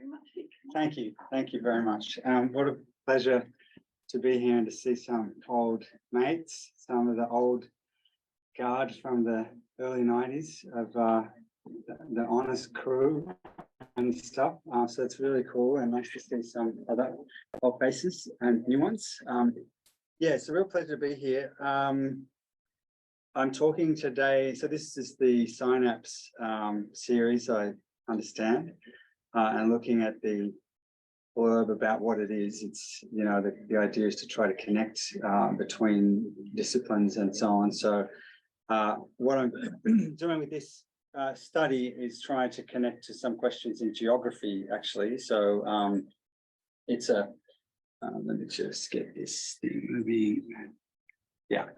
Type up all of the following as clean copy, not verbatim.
very much, Vic. Thank you very much. What a pleasure to be here and to see some old mates, some of the old guard from the early 90s of the honours crew and stuff. So it's really cool and nice to see some other old faces and new ones. Yeah, it's a real pleasure to be here. I'm talking today, so this is the SYNAPSE series, I understand, and looking at the blurb about what it is. It's, you know, the idea is to try to connect between disciplines and so on. So what I'm doing with this study is trying to connect to some questions in geography, actually. So it's a, let me just get this thing moving. Yeah.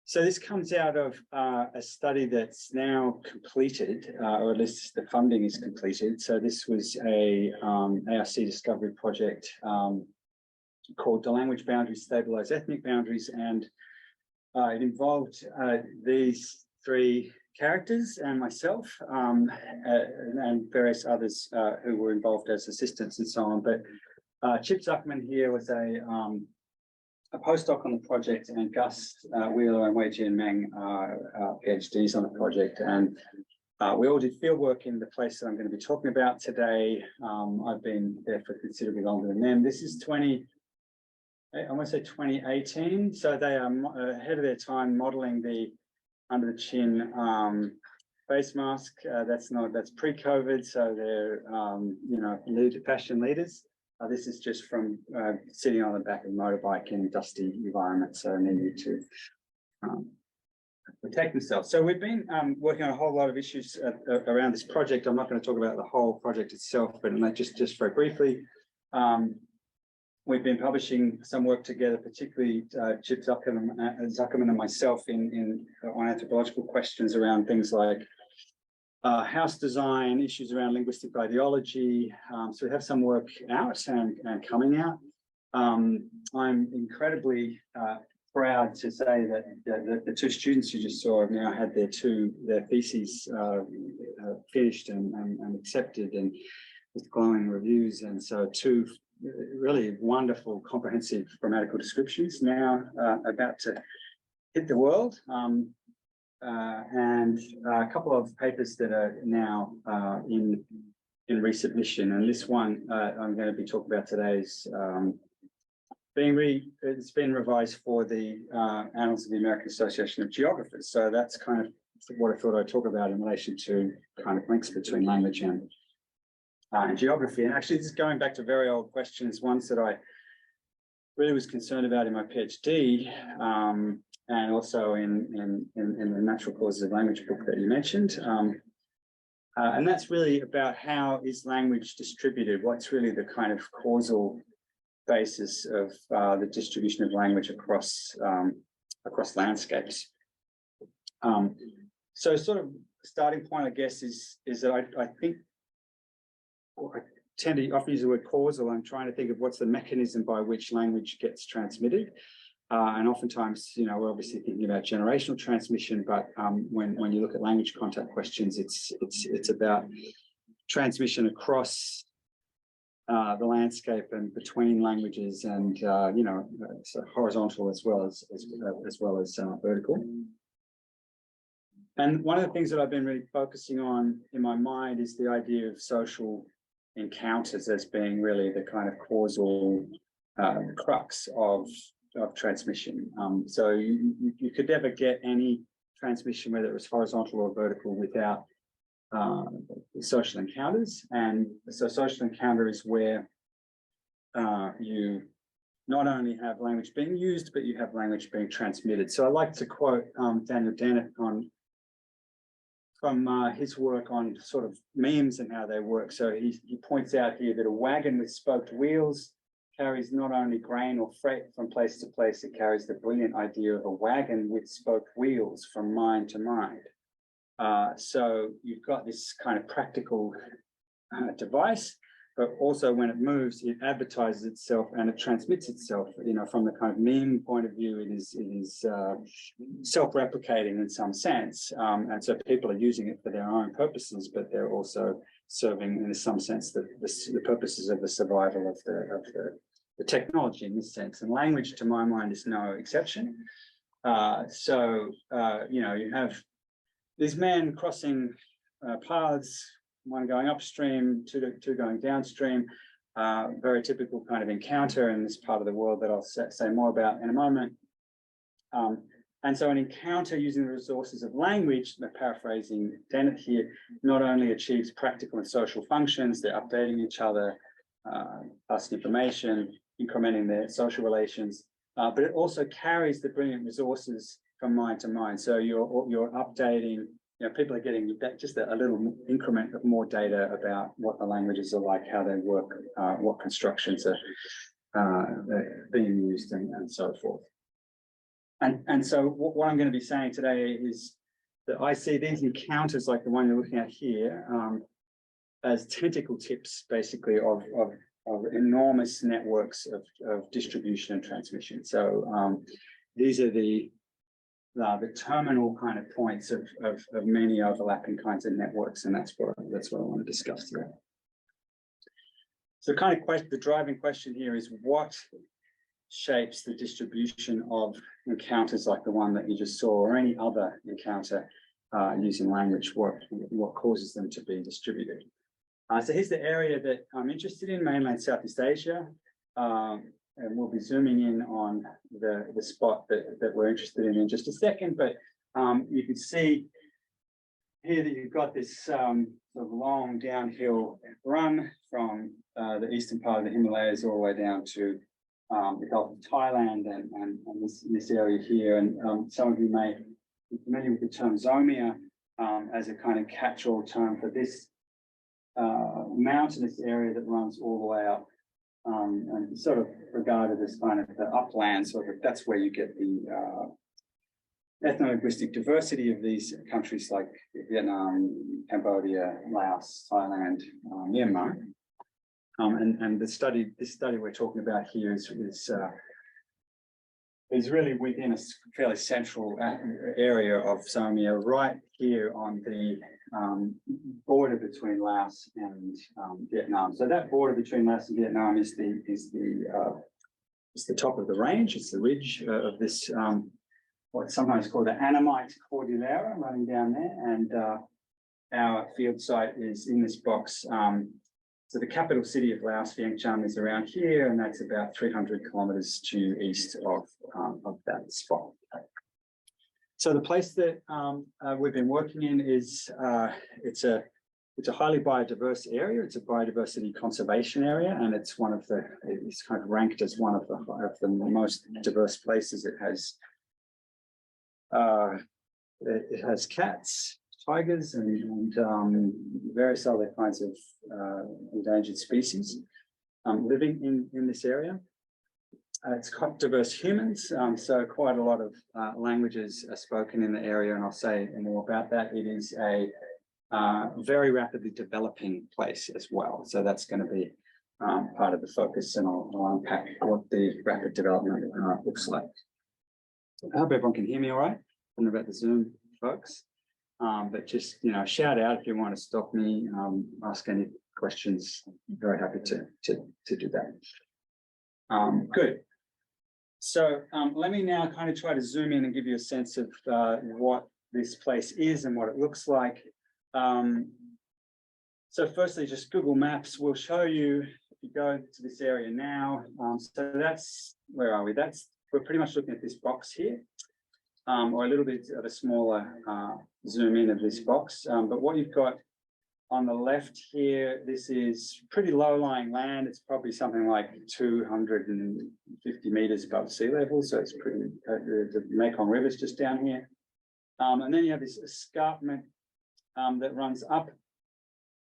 So this comes out of a study that's now completed, or at least the funding is completed. So this was a ARC discovery project called The Language Boundaries Stabilize Ethnic Boundaries, and it involved these three characters and myself and various others who were involved as assistants and so on. But Chip Zuckman here was a postdoc on the project, and Gus Wheeler and Wei Jian Meng are PhDs on the project. And we all did fieldwork in the place that I'm going to be talking about today. I've been there for considerably longer than them. This is 2018. So they are ahead of their time modeling the under the chin face mask. That's pre-COVID. So they're, you know, fashion leaders. This is just from sitting on the back of a motorbike in a dusty environment, so they need to protect themselves. So we've been working on a whole lot of issues around this project. I'm not going to talk about the whole project itself, but just very briefly, we've been publishing some work together, particularly Chip Zuckerman and myself on anthropological questions around things like house design, issues around linguistic ideology. So we have some work out and coming out. I'm incredibly proud to say that the two students you just saw have now had their theses finished and accepted, and with glowing reviews. And so two really wonderful comprehensive grammatical descriptions now about to hit the world. And a couple of papers that are now in resubmission, and this one I'm going to be talking about today is it's been revised for the Annals of the American Association of Geographers. So that's kind of what I thought I'd talk about in relation to kind of links between language and geography. And actually, this is going back to very old questions, ones that I really was concerned about in my PhD. And also in the Natural Causes of Language book that you mentioned. And that's really about how is language distributed, what's really the kind of causal basis of the distribution of language across landscapes. So sort of starting point, I guess, is that I think, I tend to often use the word causal. I'm trying to think of what's the mechanism by which language gets transmitted. And oftentimes, you know, we're obviously thinking about generational transmission, but when you look at language contact questions, it's about transmission across the landscape and between languages, and you know, so horizontal as well as vertical. And one of the things that I've been really focusing on in my mind is the idea of social encounters as being really the kind of causal crux of transmission. So you could never get any transmission, whether it was horizontal or vertical, without social encounters. And so social encounter is where you not only have language being used, but you have language being transmitted. So I like to quote Daniel Dennett from his work on sort of memes and how they work. So he points out here that a wagon with spoked wheels carries not only grain or freight from place to place, it carries the brilliant idea of a wagon with spoked wheels from mind to mind. So you've got this kind of practical device but also when it moves, it advertises itself and it transmits itself. You know, from the kind of meme point of view, it is self-replicating in some sense, and so people are using it for their own purposes, but they're also serving, in some sense, the purposes of the survival of the technology in this sense. And language, to my mind, is no exception. You know, you have these men crossing paths, one going upstream, two going downstream, very typical kind of encounter in this part of the world that I'll say more about in a moment. And so an encounter using the resources of language, paraphrasing Dennett here, not only achieves practical and social functions, they're updating each other, passing information, incrementing their social relations, but it also carries the brilliant resources from mind to mind. So you're updating. You know, people are getting just a little increment of more data about what the languages are like, how they work, what constructions are being used, and so forth. And so what I'm going to be saying today is that I see these encounters, like the one you're looking at here, as tentacle tips, basically, of enormous networks of distribution and transmission. So these are the terminal kind of points of many overlapping kinds of networks, and that's what I want to discuss today. So the driving question here is, what shapes the distribution of encounters like the one that you just saw, or any other encounter using language? What causes them to be distributed? So here's the area that I'm interested in, mainland Southeast Asia. And we'll be zooming in on the spot that we're interested in just a second. But you can see here that you've got this sort of long downhill run from the eastern part of the Himalayas all the way down to the Gulf of Thailand and this area here. And some of you may be familiar with the term zomia as a kind of catch-all term for this mountainous area that runs all the way up. And sort of regarded as kind of the upland, sort of, that's where you get the ethno-linguistic diversity of these countries like Vietnam, Cambodia, Laos, Thailand, Myanmar. And this study we're talking about here is really within a fairly central area of Zomia, right here on the border between Laos and Vietnam. So that border between Laos and Vietnam is the top of the range. It's the ridge of this what's sometimes called the Annamite Cordillera running down there. And our field site is in this box. So the capital city of Laos, Vientiane, is around here, and that's about 300 kilometers to east of that spot. So the place that we've been working in is it's a highly biodiverse area. It's a biodiversity conservation area, and it's kind of ranked as one of the most diverse places. It has cats, tigers, and various other kinds of endangered species living in this area. It's got diverse humans, so quite a lot of languages are spoken in the area, and I'll say more about that. It is a very rapidly developing place as well, so that's going to be part of the focus, and I'll unpack what the rapid development looks like. I hope everyone can hear me all right. I don't know about the Zoom folks, but just, shout out if you want to stop me, ask any questions. I'm very happy to do that. Good. So let me now kind of try to zoom in and give you a sense of what this place is and what it looks like. So firstly, just Google Maps will show you, if you go to this area now, so that's, where are we? We're pretty much looking at this box here, or a little bit of a smaller zoom in of this box. But what you've got on the left here, this is pretty low-lying land. It's probably something like 250 meters above sea level, so it's pretty, the Mekong River is just down here. And then you have this escarpment that runs up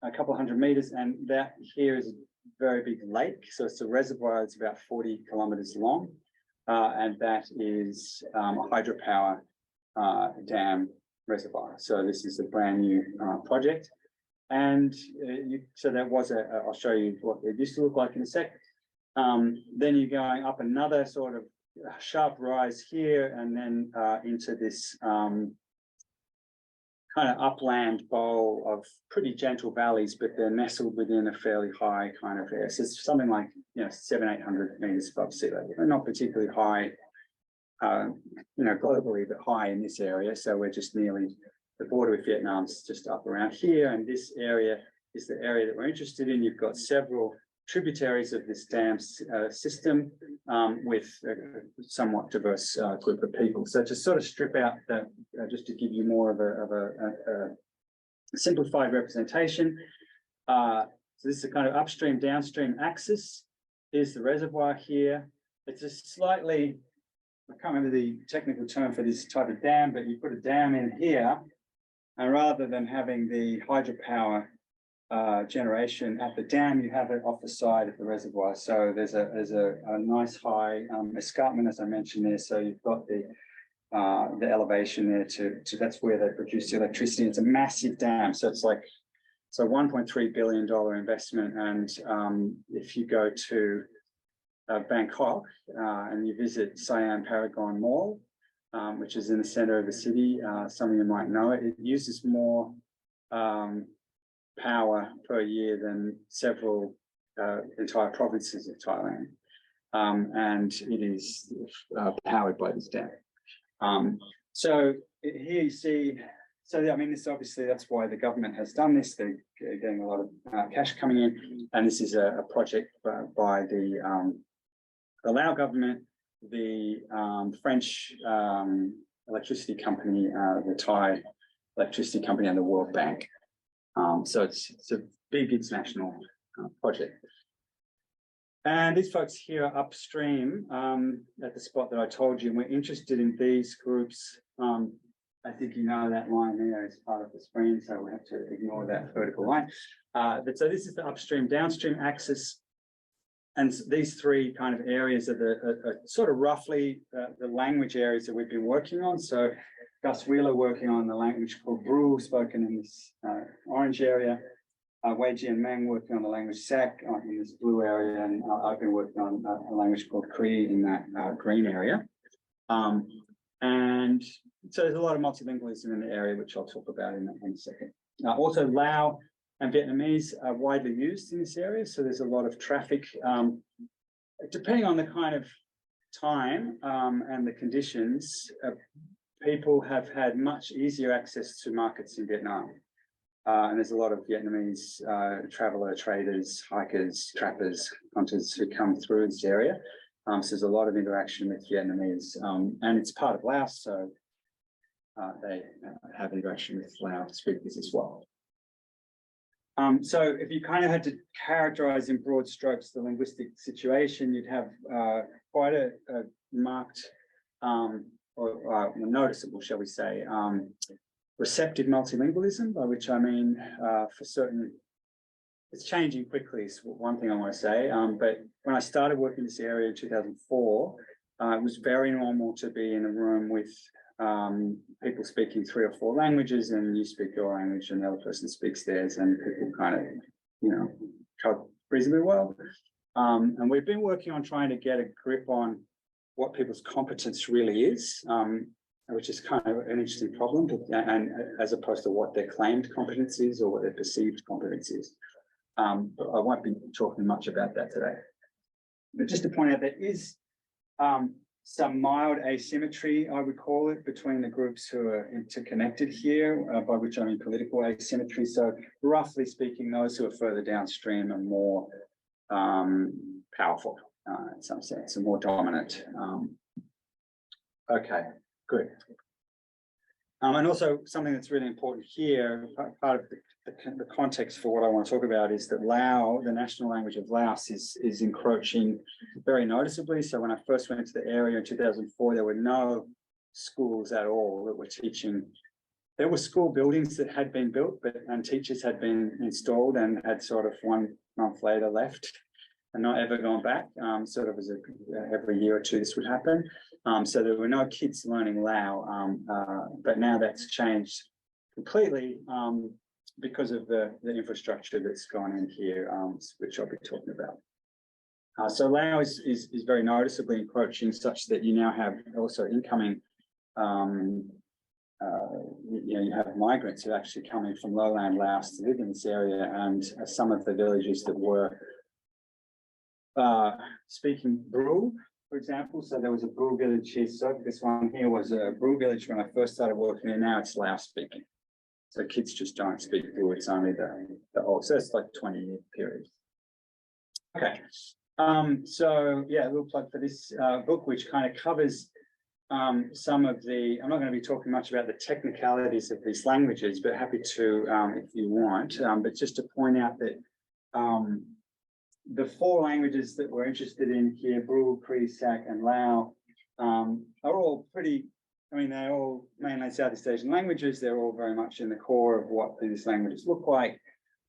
a couple hundred meters, and that here is a very big lake. So it's a reservoir that's about 40 kilometers long, and that is a hydropower dam reservoir. So this is a brand new project. And so that was I'll show you what it used to look like in a sec. Then you're going up another sort of sharp rise here, and then into this kind of upland bowl of pretty gentle valleys, but they're nestled within a fairly high kind of area. So it's something like 700-800 meters above sea level. They're not particularly high, globally, but high in this area. So we're just nearly the border with Vietnam's just up around here, and this area is the area that we're interested in. You've got several tributaries of this dam system with a somewhat diverse group of people. So to sort of strip out that, just to give you more of a simplified representation. So this is a kind of upstream downstream axis. Here's the reservoir here. It's a slightly, I can't remember the technical term for this type of dam, but you put a dam in here, and rather than having the hydropower generation at the dam, you have it off the side of the reservoir. So there's a nice high escarpment, as I mentioned there. So you've got the elevation there to that's where they produce the electricity. It's a massive dam, so it's like $1.3 billion investment. And if you go to Bangkok and you visit Siam Paragon Mall, which is in the center of the city, some of you might know it. It uses more power per year than several entire provinces of Thailand, and it is powered by this dam. So here you see, so I mean, this obviously, that's why the government has done this. They're getting a lot of cash coming in, and this is a project by the Lao government, the French electricity company, the Thai electricity company, and the World Bank. So it's a big international project. And these folks here are upstream at the spot that I told you, and we're interested in these groups. I think you know that line there is part of the screen, so we have to ignore that vertical line. But so this is the upstream downstream axis. And these three kind of areas are the sort of roughly the language areas that we've been working on. So Gus Wheeler working on the language called Bru, spoken in this orange area. Wei Jian Meng working on the language Sak in this blue area, and I've been working on a language called Cree in that green area. And so there's a lot of multilingualism in the area, which I'll talk about in a second. Also, Lao and Vietnamese are widely used in this area, so there's a lot of traffic. Depending on the kind of time and the conditions, people have had much easier access to markets in Vietnam. And there's a lot of Vietnamese traveller, traders, hikers, trappers, hunters who come through this area. So there's a lot of interaction with Vietnamese, and it's part of Laos, so they have interaction with Lao speakers as well. So if you kind of had to characterize in broad strokes the linguistic situation, you'd have quite a marked or noticeable, shall we say, receptive multilingualism, by which I mean for certain, it's changing quickly is one thing I want to say. But when I started working in this area in 2004, it was very normal to be in a room with people speaking 3 or 4 languages, and you speak your language and the other person speaks theirs, and people kind of, cope reasonably well. And we've been working on trying to get a grip on what people's competence really is, which is kind of an interesting problem, and as opposed to what their claimed competence is or what their perceived competence is. But I won't be talking much about that today. But just to point out, there is some mild asymmetry, I would call it, between the groups who are interconnected here, by which I mean political asymmetry. So roughly speaking, those who are further downstream are more powerful in some sense, and more dominant. Okay, good. And also something that's really important here, part of the context for what I want to talk about is that Lao, the national language of Laos, is encroaching very noticeably. So when I first went to the area in 2004, there were no schools at all that were teaching. There were school buildings that had been built, and teachers had been installed and had sort of 1 month later left and not ever gone back. Sort of as every year or two this would happen. So there were no kids learning Lao, but now that's changed completely. because of the infrastructure that's gone in here, which I'll be talking about. So Laos is very noticeably encroaching, such that you now have also incoming, you have migrants who are actually coming from lowland Laos to live in this area, and some of the villages that were speaking Bru, for example. So there was a Bru village here. So this one here was a Bru village when I first started working here. Now it's Laos speaking. So kids just don't speak Bru. It's only the old. So it's like 20-year period. Okay. So yeah, a little plug for this book, which kind of covers some of the, I'm not going to be talking much about the technicalities of these languages, but happy to if you want, but just to point out that the 4 languages that we're interested in here, Bru, Cree, Sak, and Lao, are all pretty, I mean, they're all mainland Southeast Asian languages. They're all very much in the core of what these languages look like.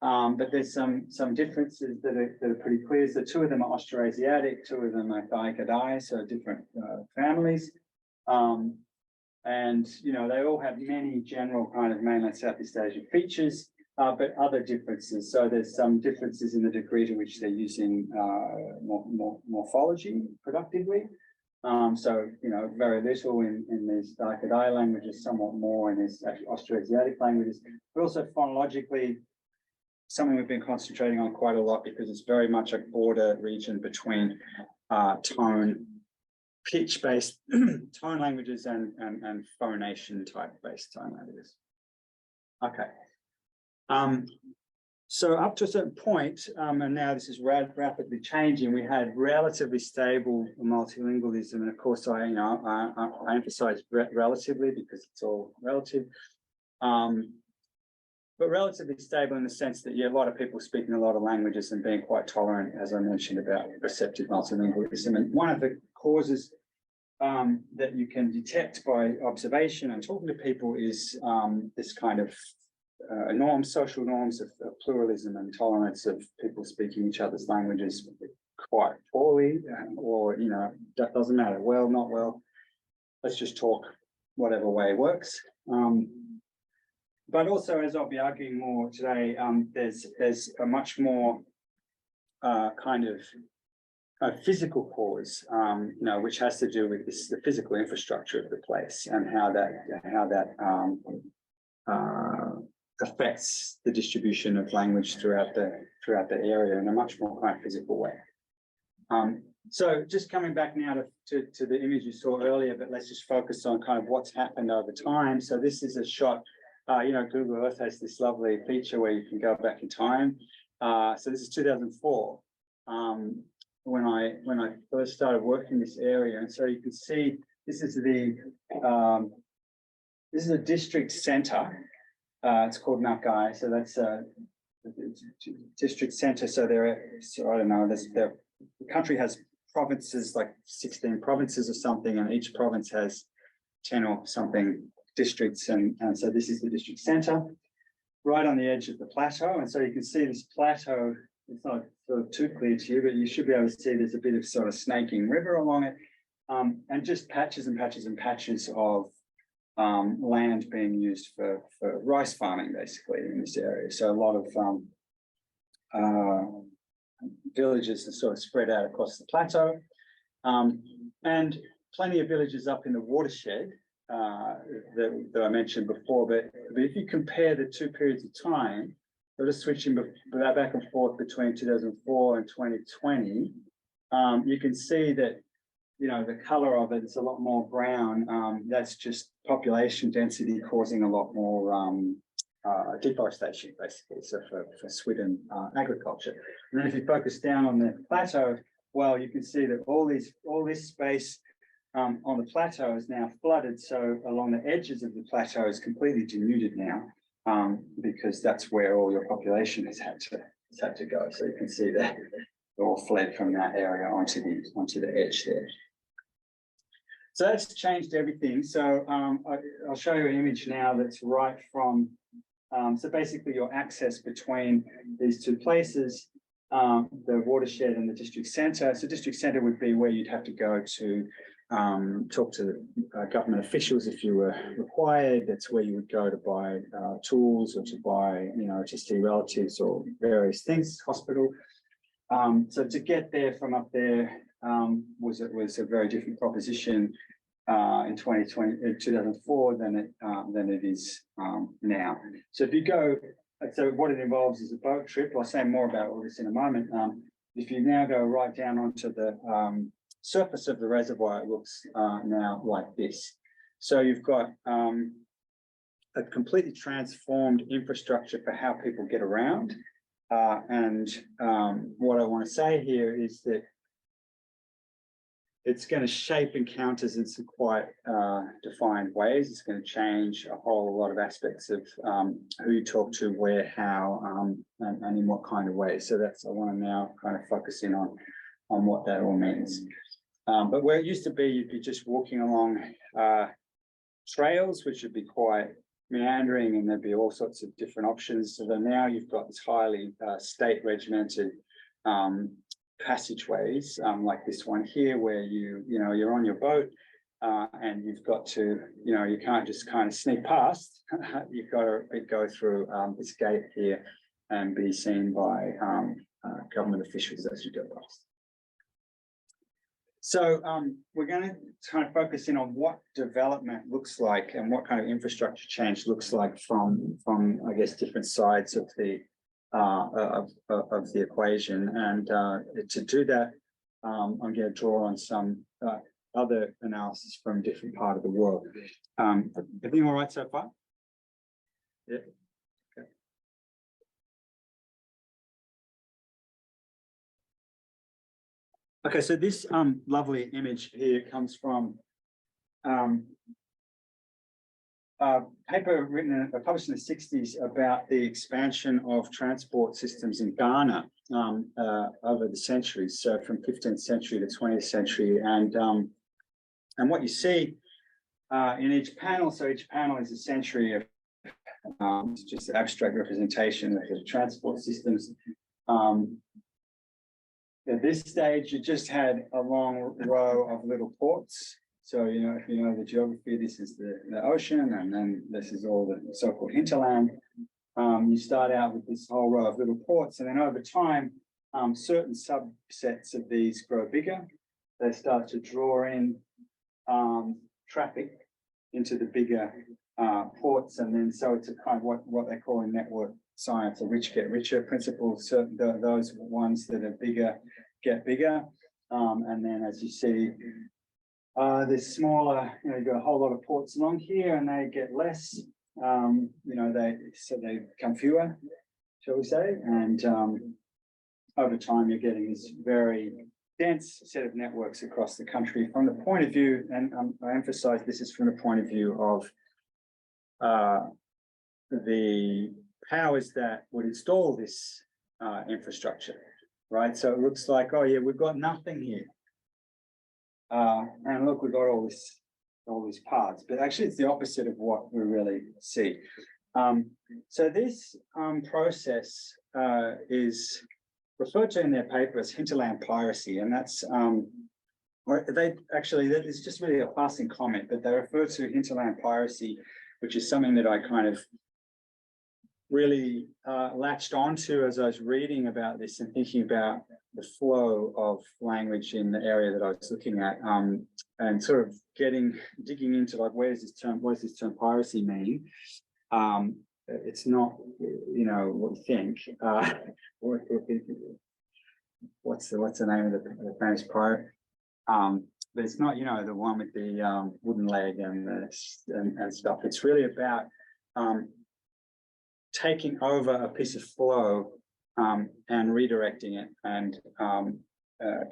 But there's some differences that are pretty clear. So 2 of them are Austroasiatic, 2 of them are Thai-Kadai, so different families. And, you know, they all have many general kind of mainland Southeast Asian features, but other differences. So there's some differences in the degree to which they're using morphology productively. So, you know, very little in these Thai-Kadai languages, somewhat more in these Austroasiatic languages, but also phonologically, something we've been concentrating on quite a lot because it's very much a border region between tone, pitch-based tone languages and phonation type-based tone languages. Okay. So up to a certain point, and now this is rapidly changing, we had relatively stable multilingualism, and of course I emphasize relatively because it's all relative. But relatively stable in the sense that, yeah, a lot of people speaking a lot of languages and being quite tolerant, as I mentioned, about receptive multilingualism. And one of the causes that you can detect by observation and talking to people is this kind of social norms of pluralism and tolerance of people speaking each other's languages quite poorly, or, you know, that doesn't matter, well, not well, let's just talk whatever way works. But also, as I'll be arguing more today, there's a much more kind of a physical cause, you know, which has to do with the physical infrastructure of the place and how that affects the distribution of language throughout the area in a much more kind of physical way. So just coming back now to the image you saw earlier, but let's just focus on kind of what's happened over time. So this is a shot. You know, Google Earth has this lovely feature where you can go back in time. So this is 2004, when I first started working in this area, and so you can see this is a district centre. It's called Nakai, so that's a district centre. So I don't know. The country has provinces, like 16 provinces or something, and each province has 10 or something districts, and so this is the district center right on the edge of the plateau. And so you can see this plateau, it's not sort of too clear to you, but you should be able to see there's a bit of sort of snaking river along it, and just patches and patches and patches of land being used for rice farming basically in this area. So a lot of villages are sort of spread out across the plateau, and plenty of villages up in the watershed that I mentioned before. But if you compare the 2 periods of time, we're just switching back and forth between 2004 and 2020, you can see that, you know, the color of it is a lot more brown. That's just population density causing a lot more deforestation, basically, so for Sweden agriculture. And then if you focus down on the plateau, well, you can see that all this space on the plateau is now flooded. So along the edges of the plateau is completely denuded now, because that's where all your population has had to go. So you can see that they all fled from that area onto the edge there. So that's changed everything. So I'll show you an image now that's right from, so basically your access between these 2 places, the watershed and the district center. So district center would be where you'd have to go to talk to government officials if you were required. That's where you would go to buy tools or to buy, to see relatives or various things, hospital. So to get there from up there was a very different proposition in 2004 than it is now. So if you go, so what it involves is a boat trip. I'll say more about all this in a moment. If you now go right down onto the surface of the reservoir, it looks now like this. So you've got a completely transformed infrastructure for how people get around. And what I want to say here is that it's going to shape encounters in some quite defined ways. It's going to change a whole lot of aspects of who you talk to, where, how, and in what kind of ways. So that's, I want to now kind of focus in on what that all means. But where it used to be, you'd be just walking along trails, which would be quite meandering, and there'd be all sorts of different options. So then now you've got this highly state regimented passageways, like this one here, where you're on your boat and you've got to, you can't just kind of sneak past. You've got to go through this gate here and be seen by government officials as you go past. So we're going to kind of focus in on what development looks like and what kind of infrastructure change looks like from I guess different sides of the equation. And to do that, I'm going to draw on some other analysis from a different part of the world. Everything all right so far? Yeah. Okay. Okay, so this lovely image here comes from a paper published in the 60s about the expansion of transport systems in Ghana over the centuries, so from 15th century to 20th century. And what you see in each panel, so each panel is a century of just abstract representation of the transport systems. At this stage, you just had a long row of little ports. So, if you know the geography, this is the ocean, and then this is all the so-called hinterland. You start out with this whole row of little ports, and then over time, certain subsets of these grow bigger. They start to draw in traffic into the bigger ports, and then so it's a kind of what they call in network science, a rich get richer principle. So those ones that are bigger get bigger, and then as you see, there's smaller. You've got a whole lot of ports along here, and they get less. They become fewer, shall we say? And over time, you're getting this very dense set of networks across the country. From the point of view, and I emphasize this is from the point of view of the powers that would install this infrastructure, right? So it looks like, oh yeah, we've got nothing here. And look, we've got all these parts, but actually it's the opposite of what we really see. So this process is referred to in their paper as hinterland piracy, and that's it's just really a passing comment, but they refer to hinterland piracy, which is something that I kind of really latched onto as I was reading about this and thinking about the flow of language in the area that I was looking at, and sort of digging into like, what does this term piracy mean? It's not, what you think. What's the name of the famous pirate? But it's not, the one with the wooden leg and stuff. It's really about taking over a piece of flow and redirecting it and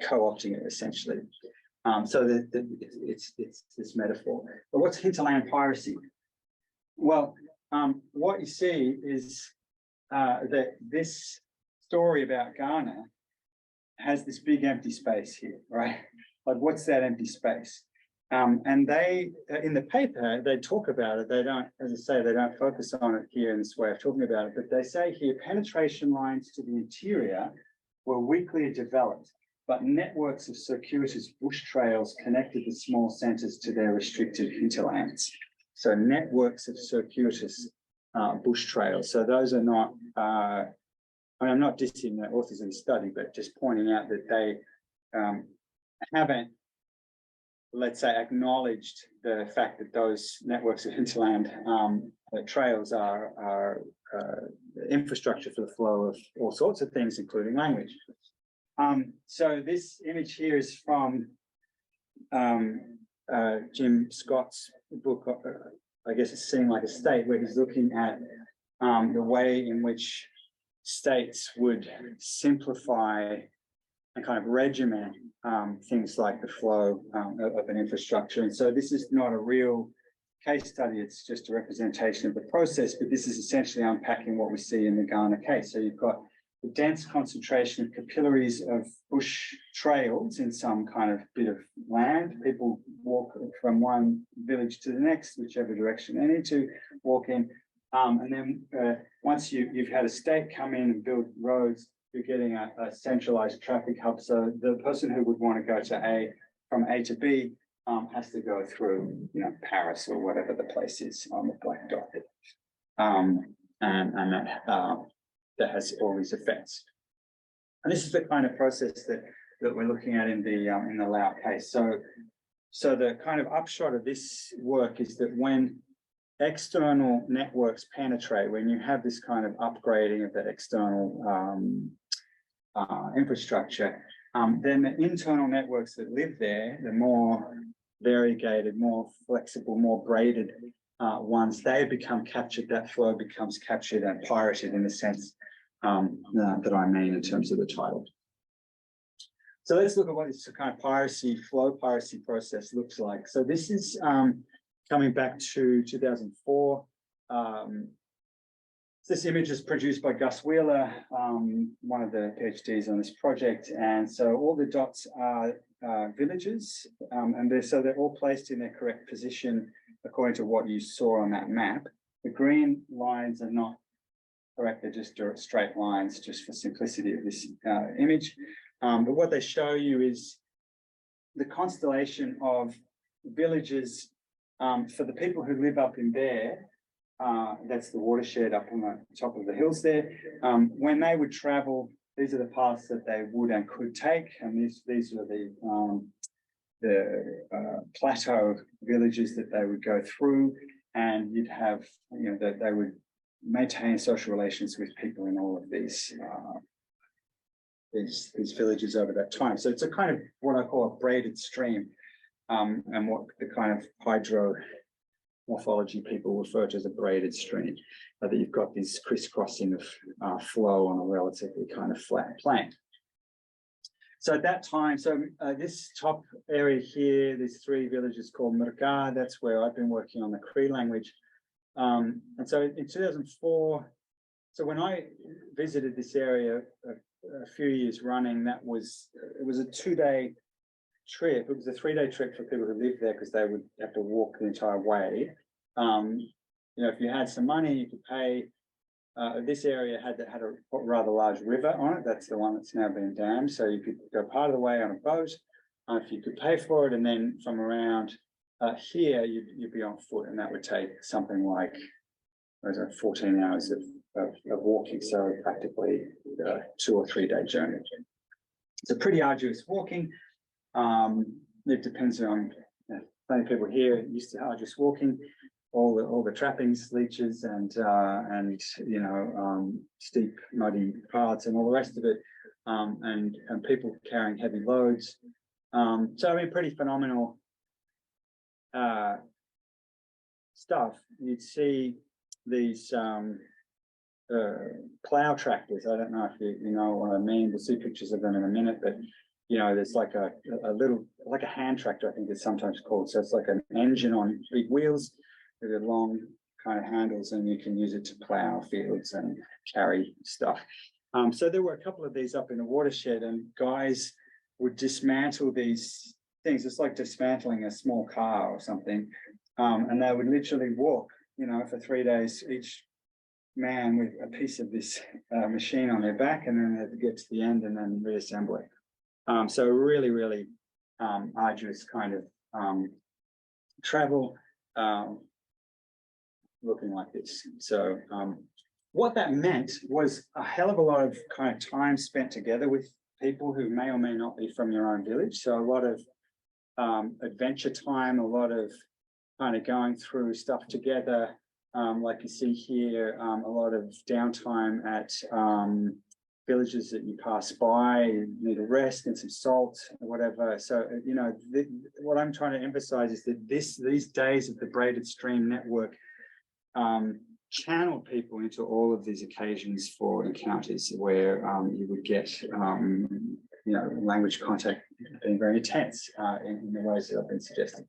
co-opting it essentially. So it's this metaphor. But what's hinterland piracy? Well, what you see is that this story about Ghana has this big empty space here, right? Like, what's that empty space? And they, in the paper, they talk about it. They don't, as I say, they don't focus on it here in this way of talking about it, but they say here penetration lines to the interior were weakly developed. but networks of circuitous bush trails connected the small centres to their restricted hinterlands. So networks of circuitous bush trails. So those are not, I mean, I'm not dissing the authors of the study, but just pointing out that they haven't, let's say, acknowledged the fact that those networks of hinterland trails are infrastructure for the flow of all sorts of things, including language. So this image here is from Jim Scott's book, I guess it's Seeing Like a State, where he's looking at the way in which states would simplify and kind of regiment things like the flow of an infrastructure. And so this is not a real case study, it's just a representation of the process, but this is essentially unpacking what we see in the Ghana case. So you've got the dense concentration of capillaries of bush trails in some kind of bit of land. People walk from one village to the next, whichever direction they need to walk in. And then once you've had a state come in and build roads, you're getting a centralized traffic hub. So the person who would want to go to from A to B has to go through, you know, Paris or whatever the place is on the black dot. And that has all these effects. And this is the kind of process that we're looking at in the Laos case. So the kind of upshot of this work is that when external networks penetrate, when you have this kind of upgrading of that external infrastructure, then the internal networks that live there, the more variegated, more flexible, more braided ones, they become captured, that flow becomes captured and pirated in the sense that I mean in terms of the title. So let's look at what this kind of flow piracy process looks like. So this is coming back to 2004. This image is produced by Gus Wheeler, one of the PhDs on this project. And so all the dots are villages, and they're all placed in their correct position according to what you saw on that map. The green lines are not correct, they're just straight lines, just for simplicity of this image. But what they show you is the constellation of villages for the people who live up in there. That's the watershed up on the top of the hills there. When they would travel, these are the paths that they would and could take, and these are the plateau villages that they would go through, and you'd have, you know, that they would maintain social relations with people in all of these villages over that time. So it's a kind of what I call a braided stream, and what the kind of hydromorphology people refer to as a braided stream, that you've got this crisscrossing of flow on a relatively kind of flat plane. So at that time, this top area here, these three villages called Merga, that's where I've been working on the Cree language. And so in 2004, so when I visited this area a few years running, it was a 2-day trip. It was a 3-day trip for people who lived there because they would have to walk the entire way. You know, if you had some money, you could pay. This area had a rather large river on it. That's the one that's now been dammed. So you could go part of the way on a boat if you could pay for it, and then from around here you'd be on foot, and that would take something like 14 hours of walking. So practically a 2 or 3 day journey. It's a pretty arduous walking. It depends on, plenty of people here used to arduous walking. All the trappings, leeches, and you know, steep muddy paths and all the rest of it, and people carrying heavy loads. So I mean, pretty phenomenal stuff. You'd see these plow tractors. I don't know if you know what I mean. We'll see pictures of them in a minute, but you know, there's like a little, like a hand tractor, I think it's sometimes called. So it's like an engine on big wheels with a long kind of handles, and you can use it to plow fields and carry stuff. So there were a couple of these up in the watershed, and guys would dismantle these things. It's like dismantling a small car or something. And they would literally walk, you know, for 3 days, each man with a piece of this machine on their back, and then they had to get to the end and then reassemble it. So really, really arduous kind of travel, looking like this. So what that meant was a hell of a lot of kind of time spent together with people who may or may not be from your own village. So a lot of adventure time, a lot of kind of going through stuff together. Like you see here, a lot of downtime at villages that you pass by, you need a rest and some salt or whatever. So, you know, what I'm trying to emphasize is that these days of the braided stream network channel people into all of these occasions for encounters where you would get, you know, language contact being very intense in the ways that I've been suggesting.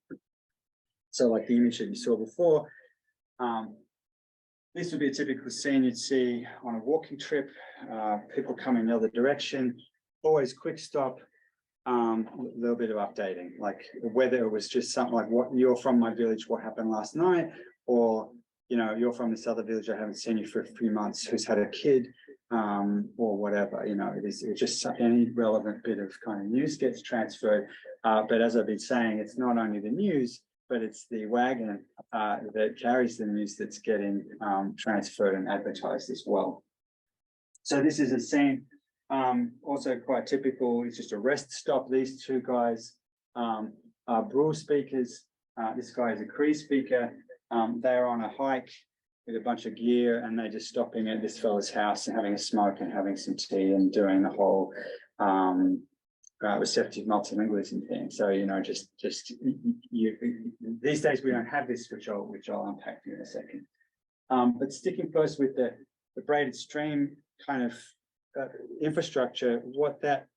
So like the image that you saw before, this would be a typical scene you'd see on a walking trip, people coming the other direction, always quick stop, a little bit of updating, like whether it was just something like, what, you're from my village, what happened last night, or, you know, you're from this other village, I haven't seen you for a few months, who's had a kid, or whatever, you know, it's just any relevant bit of kind of news gets transferred. But as I've been saying, it's not only the news, but it's the wagon that carries the news that's getting transferred and advertised as well. So this is a scene, also quite typical. It's just a rest stop. These two guys are Brule speakers. This guy is a Cree speaker. They're on a hike with a bunch of gear, and they're just stopping at this fella's house and having a smoke and having some tea and doing the whole receptive multilingualism thing. So, you know, just these days we don't have this, which I'll unpack in a second. But sticking first with the braided stream kind of infrastructure, what that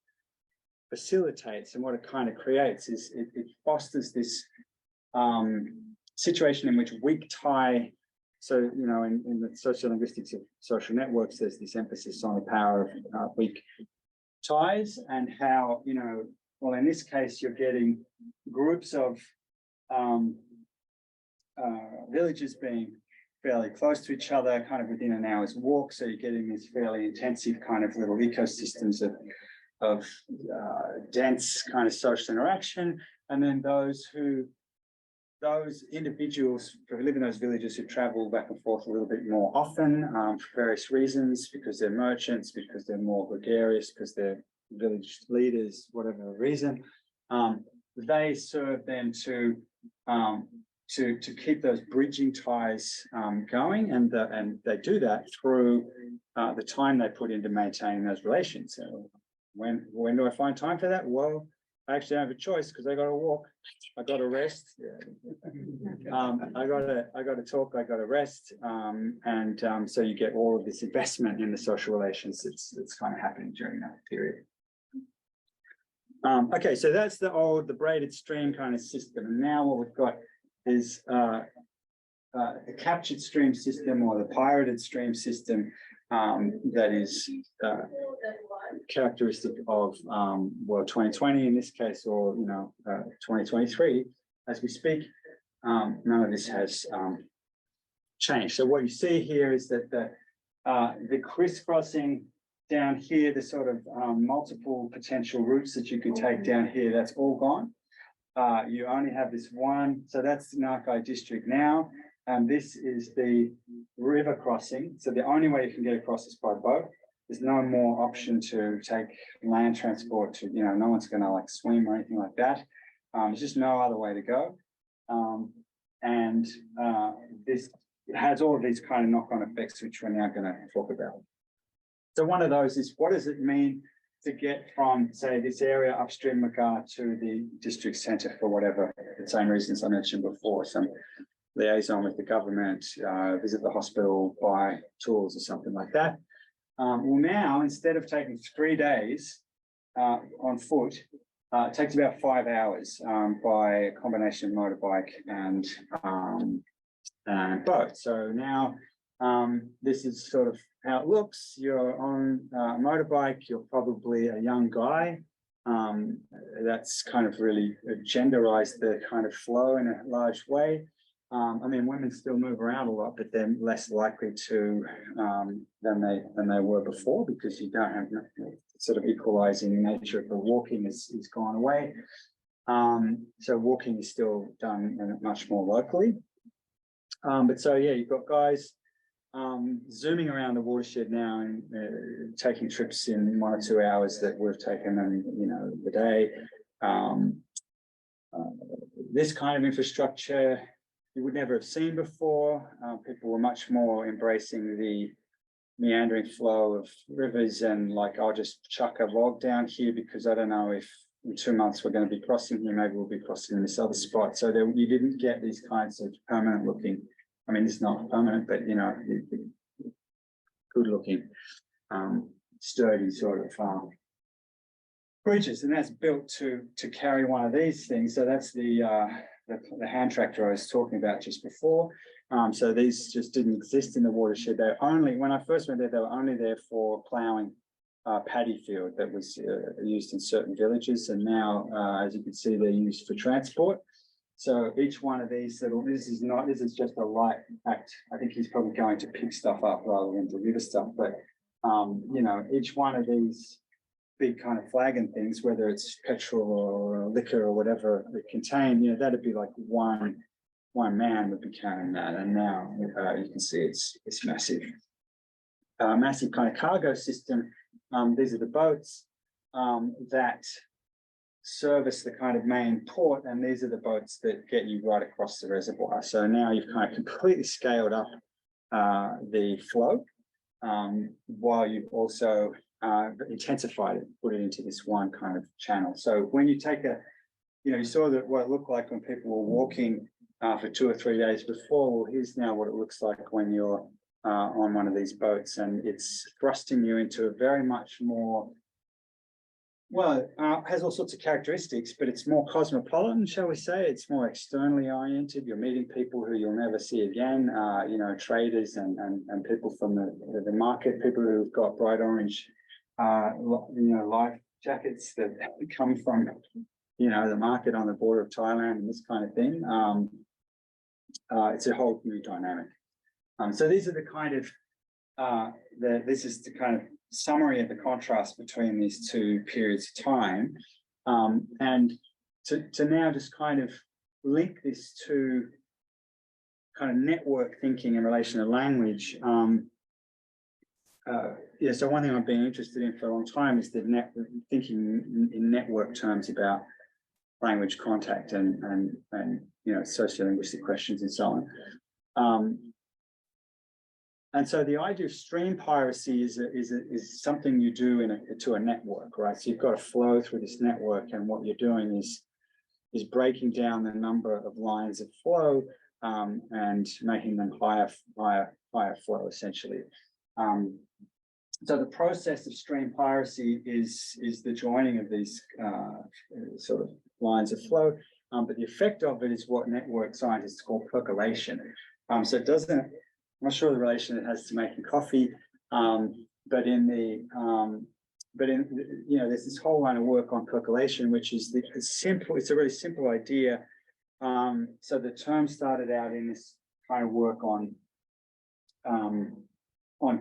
facilitates and what it kind of creates is it fosters this situation in which weak tie. So, you know, in the sociolinguistics of social networks, there's this emphasis on the power of weak ties, and how, you know, well, in this case, you're getting groups of villages being fairly close to each other, kind of within an hour's walk. So you're getting these fairly intensive kind of little ecosystems of dense kind of social interaction. And then those individuals who live in those villages who travel back and forth a little bit more often for various reasons, because they're merchants, because they're more gregarious, because they're village leaders, whatever reason, they serve then to keep those bridging ties going, and they do that through the time they put into maintaining those relations. So when do I find time for that? Well, I actually don't have a choice, because I got to walk, I got to rest, I got to talk, I got to rest, so you get all of this investment in the social relations that's kind of happening during that period. Okay, so that's the braided stream kind of system, and now what we've got is a captured stream system, or the pirated stream system, that is characteristic of well, 2020 in this case, or, you know, 2023 as we speak. None of this has changed. So what you see here is that the crisscrossing down here, the sort of multiple potential routes that you could take down here, that's all gone. You only have this one. So that's the Nakai district now. And this is the river crossing. So the only way you can get across is by boat. There's no more option to take land transport to, you know, no one's going to like swim or anything like that. There's just no other way to go. This has all of these kind of knock-on effects, which we're now going to talk about. So one of those is, what does it mean to get from, say, this area upstream Makar to the district centre for whatever the same reasons I mentioned before, some liaison with the government, visit the hospital, buy tools or something like that. Well, now, instead of taking 3 days on foot, it takes about 5 hours by a combination of motorbike and boat. So now this is sort of how it looks. You're on a motorbike, you're probably a young guy. That's kind of really genderized the kind of flow in a large way. I mean, women still move around a lot, but they're less likely to than they were before, because you don't have sort of equalizing nature of the walking is gone away. So walking is still done much more locally. But so, yeah, you've got guys zooming around the watershed now and taking trips in 1 or 2 hours that we've taken them, you know, the day. This kind of infrastructure you would never have seen before. People were much more embracing the meandering flow of rivers and like, I'll just chuck a log down here because I don't know if in 2 months we're going to be crossing here, maybe we'll be crossing in this other spot. So there, you didn't get these kinds of permanent looking, I mean, it's not permanent, but you know, good looking, sturdy sort of bridges, and that's built to carry one of these things. So that's the hand tractor I was talking about just before. So these just didn't exist in the watershed. They're only, when I first went there, they were only there for ploughing paddy field that was used in certain villages, and now, as you can see, they're used for transport. So each one of these little, this is just a light act. I think he's probably going to pick stuff up rather than deliver stuff, but you know, each one of these big kind of flagon things, whether it's petrol or liquor or whatever it contained, you know, that'd be like one man would be carrying that, and now you can see it's massive, massive kind of cargo system. These are the boats that service the kind of main port, and these are the boats that get you right across the reservoir. So now you've kind of completely scaled up the flow, while you've also intensified it, put it into this one kind of channel. So when you take you know, you saw that what it looked like when people were walking for 2 or 3 days before. Well, here's now what it looks like when you're on one of these boats, and it's thrusting you into a very much more, well, has all sorts of characteristics, but it's more cosmopolitan, shall we say. It's more externally oriented. You're meeting people who you'll never see again, you know, traders and people from the market, people who've got bright orange, you know, life jackets that come from, you know, the market on the border of Thailand and this kind of thing. It's a whole new dynamic. So these are the kind of, this is the kind of summary of the contrast between these two periods of time. And to now just kind of link this to kind of network thinking in relation to language. Yeah, so one thing I've been interested in for a long time is the thinking in network terms about language contact and you know, sociolinguistic questions and so on. And so the idea of stream piracy is something you do to a network, right? So you've got to flow through this network, and what you're doing is breaking down the number of lines of flow and making them higher flow, essentially. So the process of stream piracy is the joining of these sort of lines of flow, but the effect of it is what network scientists call percolation. So it doesn't, I'm not sure the relation it has to making coffee, but in you know, there's this whole line of work on percolation, which is it's a really simple idea. So the term started out in this kind of work on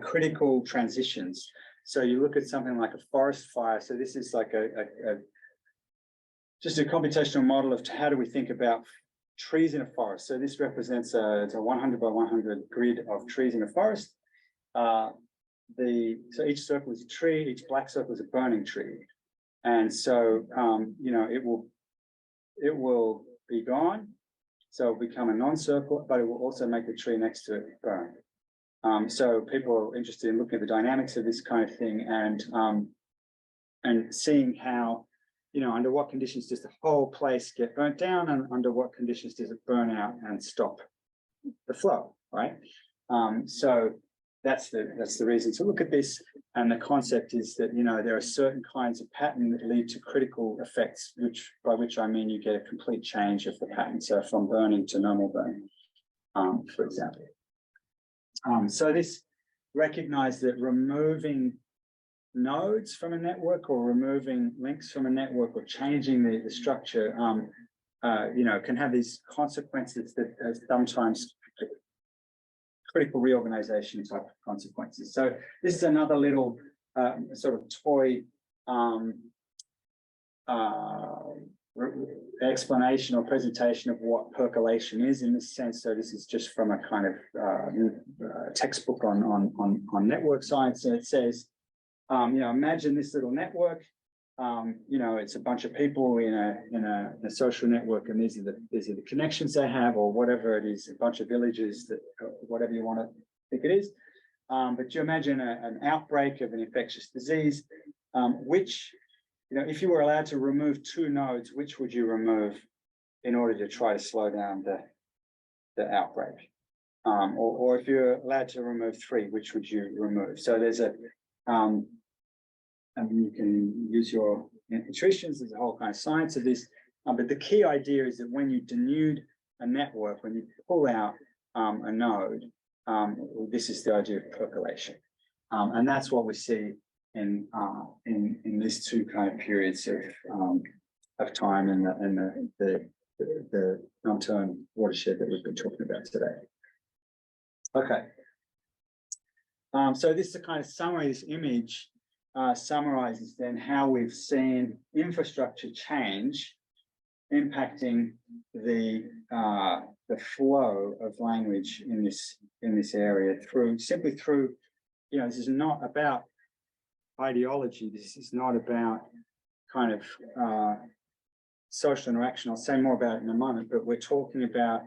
critical transitions. So you look at something like a forest fire. So this is like just a computational model of how do we think about trees in a forest. So this represents a 100 by 100 grid of trees in a forest. So each circle is a tree, each black circle is a burning tree. And so, you know, it will be gone. So it'll become a non-circle, but it will also make the tree next to it burn. So people are interested in looking at the dynamics of this kind of thing and seeing how, you know, under what conditions does the whole place get burnt down, and under what conditions does it burn out and stop the flow, right? So that's the reason to look at this. And the concept is that, you know, there are certain kinds of pattern that lead to critical effects, by which I mean you get a complete change of the pattern. So from burning to normal burning, for example. So this recognized that removing nodes from a network, or removing links from a network, or changing the structure, you know, can have these consequences that are sometimes critical reorganization type of consequences. So this is another little sort of toy explanation or presentation of what percolation is in this sense. So this is just from a kind of textbook on network science. And it says, imagine this little network. It's a bunch of people in a social network, and these are the connections they have, or whatever it is, a bunch of villages, that whatever you want to think it is. But you imagine an outbreak of an infectious disease, which, if you were allowed to remove 2 nodes, which would you remove in order to try to slow down the outbreak? Or if you're allowed to remove 3, which would you remove? So there's you can use your intuitions. There's a whole kind of science of this. But the key idea is that when you denude a network, when you pull out a node, this is the idea of percolation. And that's what we see in these 2 kind of periods of time in the Nam Theun watershed that we've been talking about today. Okay. So this is a kind of summary. This image summarizes then how we've seen infrastructure change impacting the flow of language in this area simply through this is not about ideology. This is not about kind of social interaction. I'll say more about it in a moment, but we're talking about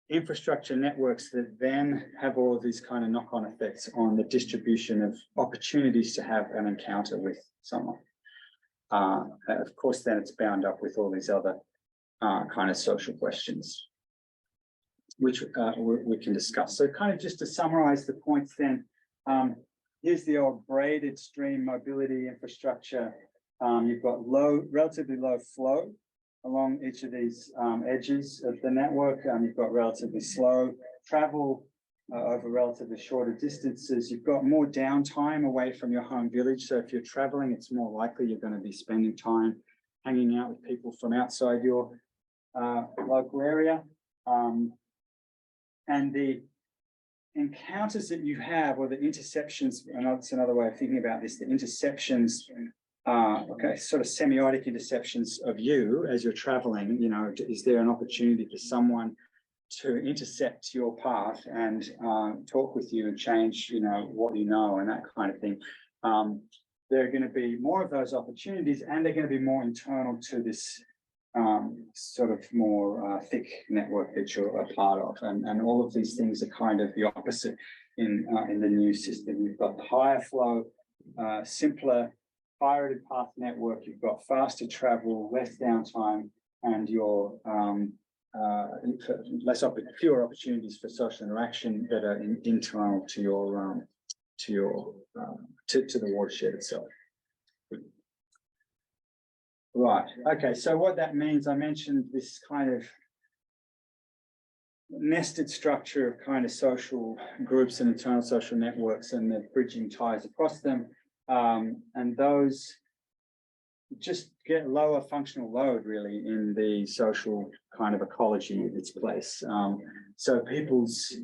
infrastructure networks that then have all of these kind of knock-on effects on the distribution of opportunities to have an encounter with someone. Of course, then it's bound up with all these other kind of social questions, which we can discuss. So kind of just to summarize the points then, here's the old braided stream mobility infrastructure. You've got relatively low flow along each of these edges of the network. You've got relatively slow travel over relatively shorter distances. You've got more downtime away from your home village. So if you're traveling, it's more likely you're going to be spending time hanging out with people from outside your local area. And the encounters that you have, or the interceptions, and that's another way of thinking about this, the interceptions, sort of semiotic interceptions of you as you're traveling, is there an opportunity for someone to intercept your path and talk with you and change, what you know and that kind of thing. There are going to be more of those opportunities, and they're going to be more internal to this sort of more thick network that you're a part of. And all of these things are kind of the opposite in the new system. You've got the higher flow, simpler pirated path network. You've got faster travel, less downtime, and your fewer opportunities for social interaction that are internal to your to the watershed itself. Right. Okay. So what that means, I mentioned this kind of nested structure of kind of social groups and internal social networks, and the bridging ties across them, and those just get lower functional load really in the social kind of ecology of its place. So people's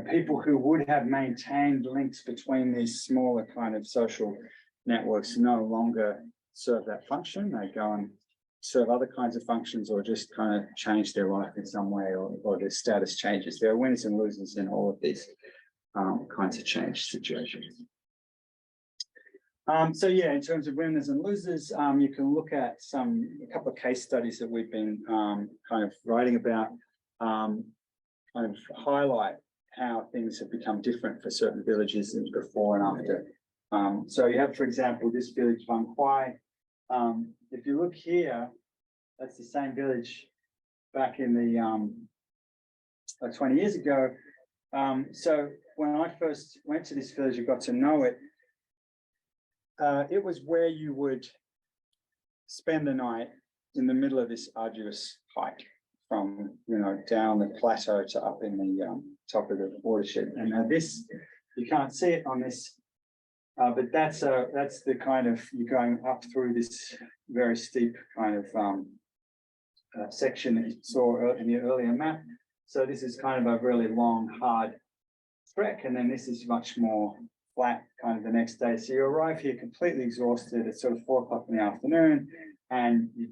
people who would have maintained links between these smaller kind of social networks no longer serve that function. They go and serve other kinds of functions, or just kind of change their life in some way, or their status changes. There are winners and losers in all of these kinds of change situations. So yeah, in terms of winners and losers, you can look at a couple of case studies that we've been kind of writing about, kind of highlight how things have become different for certain villages before and after. So you have, for example, this village, Vang Kwai. If you look here, that's the same village back in the 20 years ago. So when I first went to this village and got to know it, it was where you would spend the night in the middle of this arduous hike from, down the plateau to up in the top of the watershed. And this, you can't see it on this, but that's the kind of, you're going up through this very steep kind of section that you saw in the earlier map. So this is kind of a really long, hard trek, and then this is much more flat kind of the next day. So you arrive here completely exhausted. It's sort of 4 o'clock in the afternoon, and you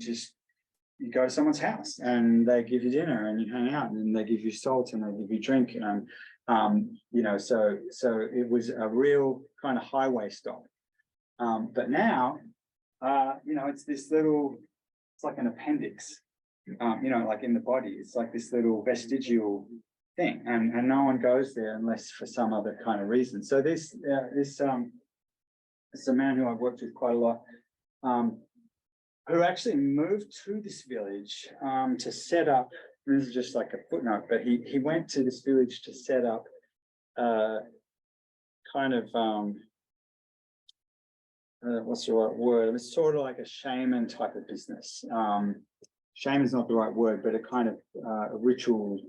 go to someone's house and they give you dinner and you hang out and they give you salt and they give you drink. And, you know, so it was a real kind of highway stop. But now, you know, it's this little, it's like an appendix, you know, like in the body, it's like this little vestigial thing, and no one goes there unless for some other kind of reason. So this is a man who I've worked with quite a lot, who actually moved to this village to set up. This is just like a footnote, but he went to this village to set up kind of what's the right word? It was sort of like a shaman type of business. Shaman is not the right word, but a kind of a ritual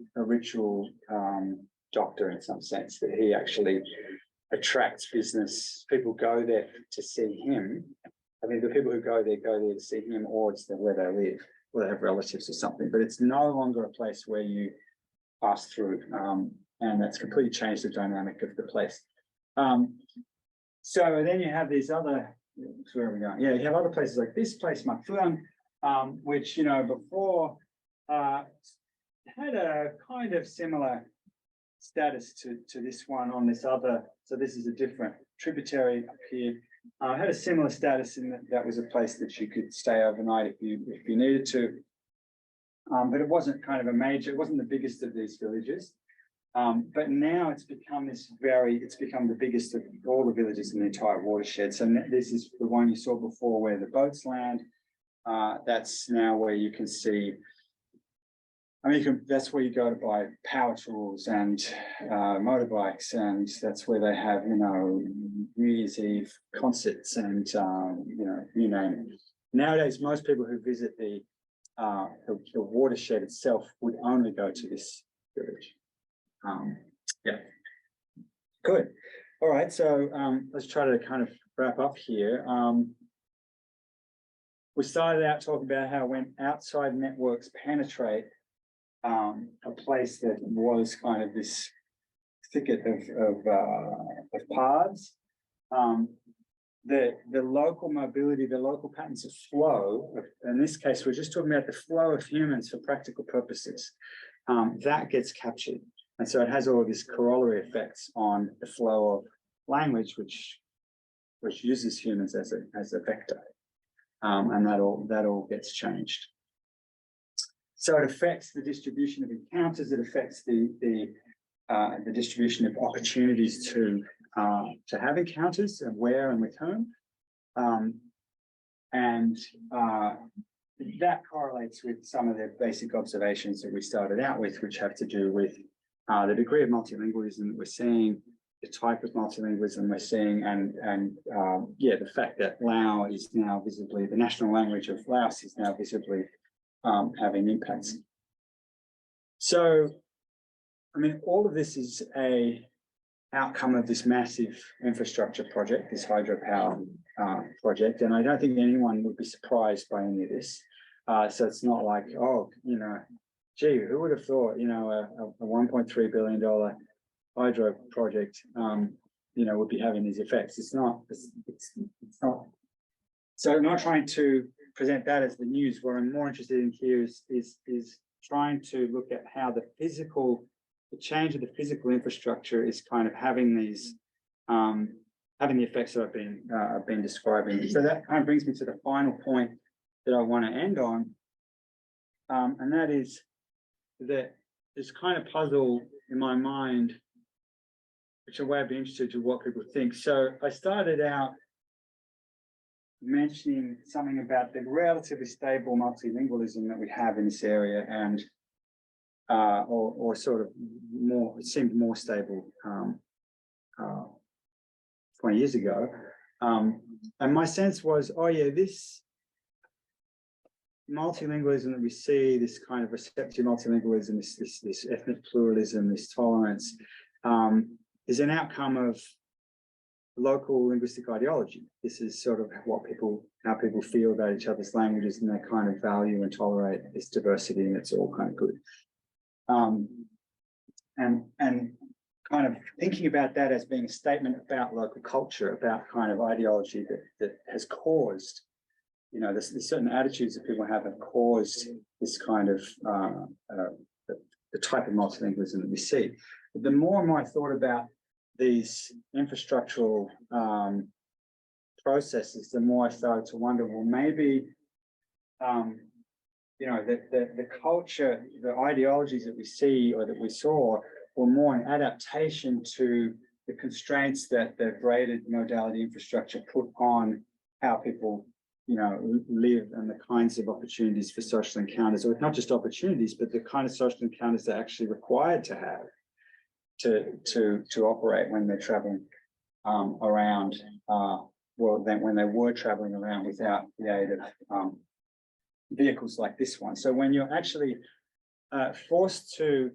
doctor in some sense, that he actually attracts business. People go there to see him. I mean, the people who go there to see him, or it's where they live, or they have relatives or something. But it's no longer a place where you pass through, and that's completely changed the dynamic of the place. So then you have these other. Where are we going? Yeah, you have other places like this place, Nam Theun, which, you know, before had a kind of similar status to this one on this other. So this is a different tributary up here. Had a similar status in that was a place that you could stay overnight if you needed to. But it wasn't kind of a major. It wasn't the biggest of these villages. But now it's become the biggest of all the villages in the entire watershed. So this is the one you saw before where the boats land. That's now where you can see, I mean, that's where you go to buy power tools and motorbikes, and that's where they have, you know, New Year's Eve concerts and, you know, you name it. Nowadays, most people who visit the watershed itself would only go to this village. Yeah, good. All right, so let's try to kind of wrap up here. We started out talking about how when outside networks penetrate a place that was kind of this thicket of paths, the local mobility, the local patterns of flow, in this case, we're just talking about the flow of humans for practical purposes, that gets captured. And so it has all of these corollary effects on the flow of language, which uses humans as a vector, and that all gets changed. So it affects the distribution of encounters. It affects the distribution of opportunities to have encounters, and where and with whom, and that correlates with some of the basic observations that we started out with, which have to do with the degree of multilingualism that we're seeing, the type of multilingualism we're seeing, and yeah, the fact that Lao is now visibly, the national language of Laos is now visibly having impacts. So, I mean, all of this is a outcome of this massive infrastructure project, this hydropower project, and I don't think anyone would be surprised by any of this. So it's not like, oh, you know, gee, who would have thought, you know, a $1.3 billion hydro project, you know, would be having these effects. It's not. It's not. So I'm not trying to present that as the news. What I'm more interested in here is trying to look at how the change of the physical infrastructure is kind of having these, having the effects that I've been describing. So that kind of brings me to the final point that I want to end on, and that is that this kind of puzzle in my mind, which I'm way be interested to what people think. So I started out mentioning something about the relatively stable multilingualism that we have in this area, and or sort of more, it seemed more stable 20 years ago. And my sense was, oh yeah, this multilingualism that we see, this kind of receptive multilingualism, this ethnic pluralism, this tolerance, is an outcome of local linguistic ideology. This is sort of how people feel about each other's languages, and they kind of value and tolerate this diversity, and it's all kind of good. And kind of thinking about that as being a statement about local culture, about kind of ideology that has caused, you know, there's certain attitudes that people have caused this kind of the type of multilingualism that we see. But the more and more I thought about these infrastructural processes, the more I started to wonder, well, maybe you know, the culture, the ideologies that we see or that we saw were more an adaptation to the constraints that the braided modality infrastructure put on how people, you know, live and the kinds of opportunities for social encounters, or not just opportunities, but the kind of social encounters they're actually required to have to operate when they're traveling around, well, then when they were traveling around without the aid of vehicles like this one. So when you're actually forced to,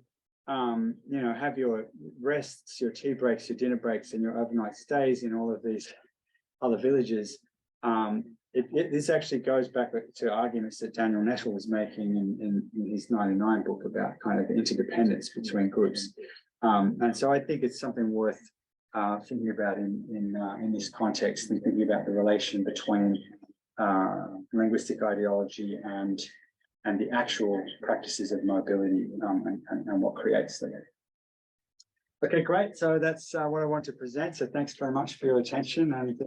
you know, have your rests, your tea breaks, your dinner breaks, and your overnight stays in all of these other villages, this actually goes back to arguments that Daniel Nettle was making in his 99 book about kind of interdependence between groups. And so I think it's something worth thinking about in this context, and thinking about the relation between linguistic ideology and the actual practices of mobility and what creates them. Okay, great. So that's what I want to present. So thanks very much for your attention, and